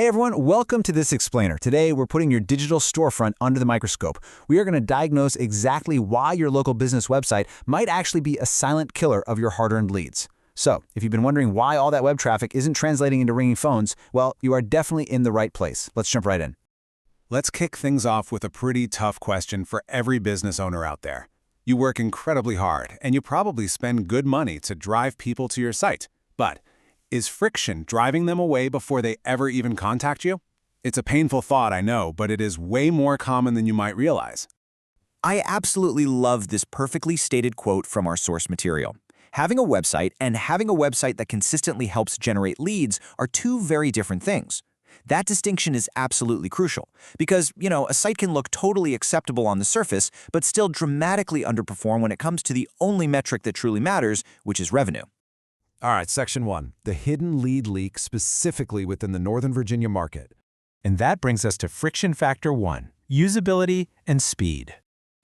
Hey everyone, welcome to This Explainer. Today we're putting your digital storefront under the microscope. We are going to diagnose exactly why your local business website might actually be a silent killer of your hard-earned leads. So, if you've been wondering why all that web traffic isn't translating into ringing phones, well, you are definitely in the right place. Let's jump right in. Let's kick things off with a pretty tough question for every business owner out there. You work incredibly hard, and you probably spend good money to drive people to your site. But is friction driving them away before they ever even contact you? It's a painful thought, I know, but it is way more common than you might realize. I absolutely love this perfectly stated quote from our source material. Having a website and having a website that consistently helps generate leads are two very different things. That distinction is absolutely crucial because, a site can look totally acceptable on the surface, but still dramatically underperform when it comes to the only metric that truly matters, which is revenue. All right, Section 1, the hidden lead leak specifically within the Northern Virginia market. And that brings us to friction factor 1, usability and speed.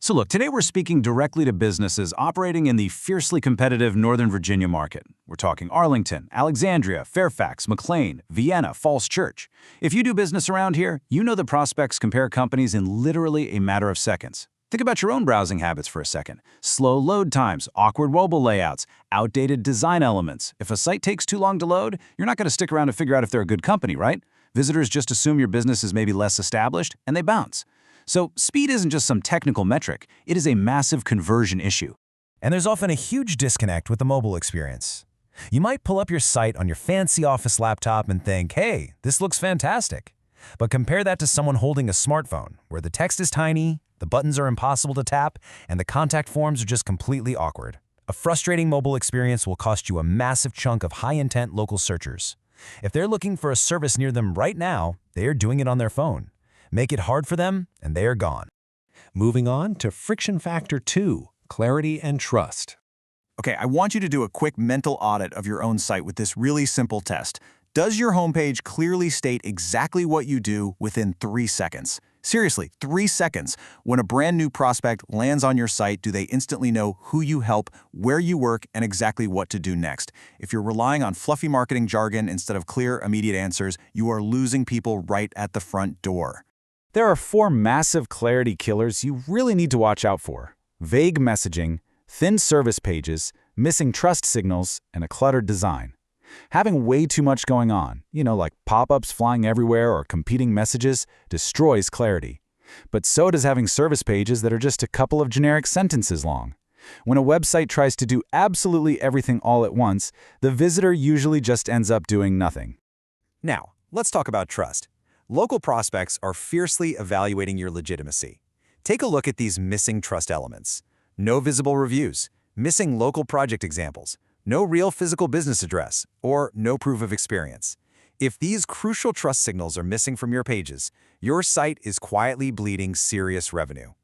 So look, today we're speaking directly to businesses operating in the fiercely competitive Northern Virginia market. We're talking Arlington, Alexandria, Fairfax, McLean, Vienna, Falls Church. If you do business around here, you know the prospects compare companies in literally a matter of seconds. Think about your own browsing habits for a second. Slow load times, awkward mobile layouts, outdated design elements. If a site takes too long to load, you're not going to stick around to figure out if they're a good company, right? Visitors just assume your business is maybe less established, and they bounce. So speed isn't just some technical metric, it is a massive conversion issue. And there's often a huge disconnect with the mobile experience. You might pull up your site on your fancy office laptop and think, hey, this looks fantastic. But compare that to someone holding a smartphone, where the text is tiny, the buttons are impossible to tap, and the contact forms are just completely awkward. A frustrating mobile experience will cost you a massive chunk of high-intent local searchers. If they're looking for a service near them right now, they are doing it on their phone. Make it hard for them, and they are gone. Moving on to friction factor 2, clarity and trust. Okay, I want you to do a quick mental audit of your own site with this really simple test. Does your homepage clearly state exactly what you do within 3 seconds? Seriously, 3 seconds. When a brand new prospect lands on your site, do they instantly know who you help, where you work, and exactly what to do next? If you're relying on fluffy marketing jargon instead of clear, immediate answers, you are losing people right at the front door. There are 4 massive clarity killers you really need to watch out for: vague messaging, thin service pages, missing trust signals, and a cluttered design. Having way too much going on, like pop-ups flying everywhere or competing messages, destroys clarity. But so does having service pages that are just a couple of generic sentences long. When a website tries to do absolutely everything all at once, the visitor usually just ends up doing nothing. Now, let's talk about trust. Local prospects are fiercely evaluating your legitimacy. Take a look at these missing trust elements. No visible reviews, missing local project examples, no real physical business address, or no proof of experience. If these crucial trust signals are missing from your pages, your site is quietly bleeding serious revenue.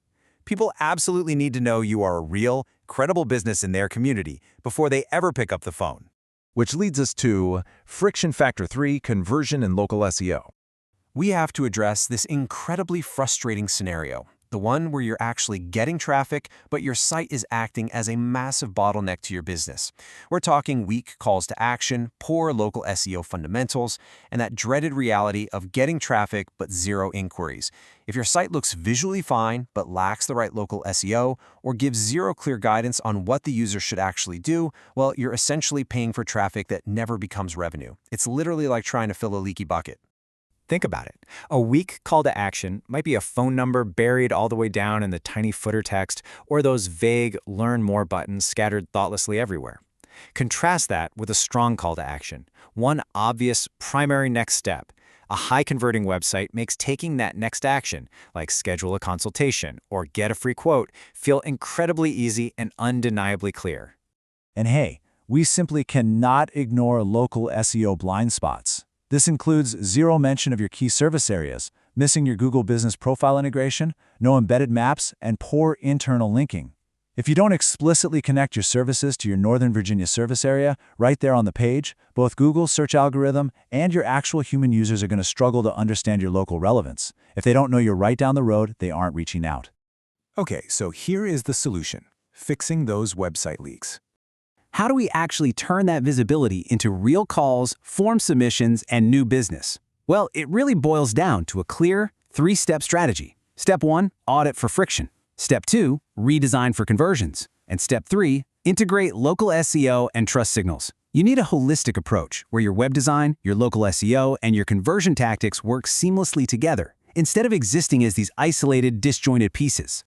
People absolutely need to know you are a real, credible business in their community before they ever pick up the phone. Which leads us to friction factor 3, conversion and local SEO. We have to address this incredibly frustrating scenario, the one where you're actually getting traffic, but your site is acting as a massive bottleneck to your business. We're talking weak calls to action, poor local SEO fundamentals, and that dreaded reality of getting traffic but zero inquiries. If your site looks visually fine but lacks the right local SEO or gives zero clear guidance on what the user should actually do, well, you're essentially paying for traffic that never becomes revenue. It's literally like trying to fill a leaky bucket. Think about it. A weak call to action might be a phone number buried all the way down in the tiny footer text, or those vague learn more buttons scattered thoughtlessly everywhere. Contrast that with a strong call to action, one obvious primary next step. A high-converting website makes taking that next action, like schedule a consultation or get a free quote, feel incredibly easy and undeniably clear. And hey, we simply cannot ignore local SEO blind spots. This includes zero mention of your key service areas, missing your Google Business Profile integration, no embedded maps, and poor internal linking. If you don't explicitly connect your services to your Northern Virginia service area right there on the page, both Google's search algorithm and your actual human users are going to struggle to understand your local relevance. If they don't know you're right down the road, they aren't reaching out. Okay, so here is the solution: fixing those website leaks. How do we actually turn that visibility into real calls, form submissions, and new business? Well, it really boils down to a clear, 3-step strategy. Step 1, audit for friction. Step 2, redesign for conversions. And Step 3, integrate local SEO and trust signals. You need a holistic approach where your web design, your local SEO, and your conversion tactics work seamlessly together, instead of existing as these isolated, disjointed pieces.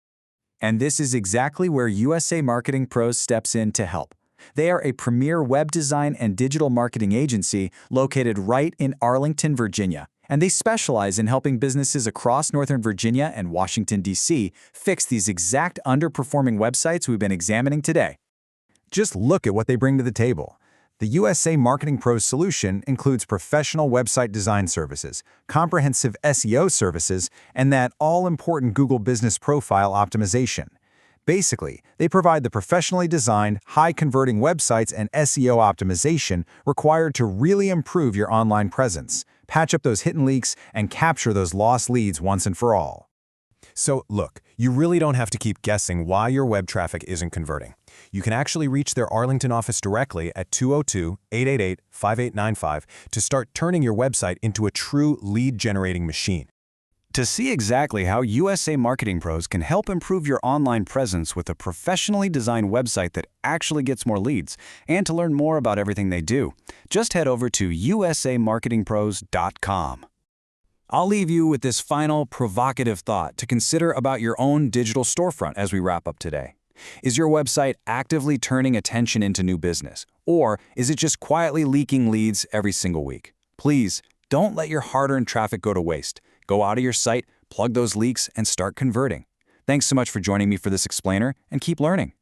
And this is exactly where USA Marketing Pros steps in to help. They are a premier web design and digital marketing agency located right in Arlington, Virginia, and they specialize in helping businesses across Northern Virginia and Washington, D.C. fix these exact underperforming websites we've been examining today. Just look at what they bring to the table. The USA Marketing Pros solution includes professional website design services, comprehensive SEO services, and that all-important Google Business Profile optimization. Basically, they provide the professionally designed, high-converting websites and SEO optimization required to really improve your online presence, patch up those hidden leaks, and capture those lost leads once and for all. So look, you really don't have to keep guessing why your web traffic isn't converting. You can actually reach their Arlington office directly at 202-888-5895 to start turning your website into a true lead-generating machine. To see exactly how USA Marketing Pros can help improve your online presence with a professionally designed website that actually gets more leads, and to learn more about everything they do, just head over to usamarketingpros.com. I'll leave you with this final provocative thought to consider about your own digital storefront as we wrap up today. Is your website actively turning attention into new business, or is it just quietly leaking leads every single week? Please, don't let your hard-earned traffic go to waste. Go out of your site, plug those leaks, and start converting. Thanks so much for joining me for this explainer, and keep learning.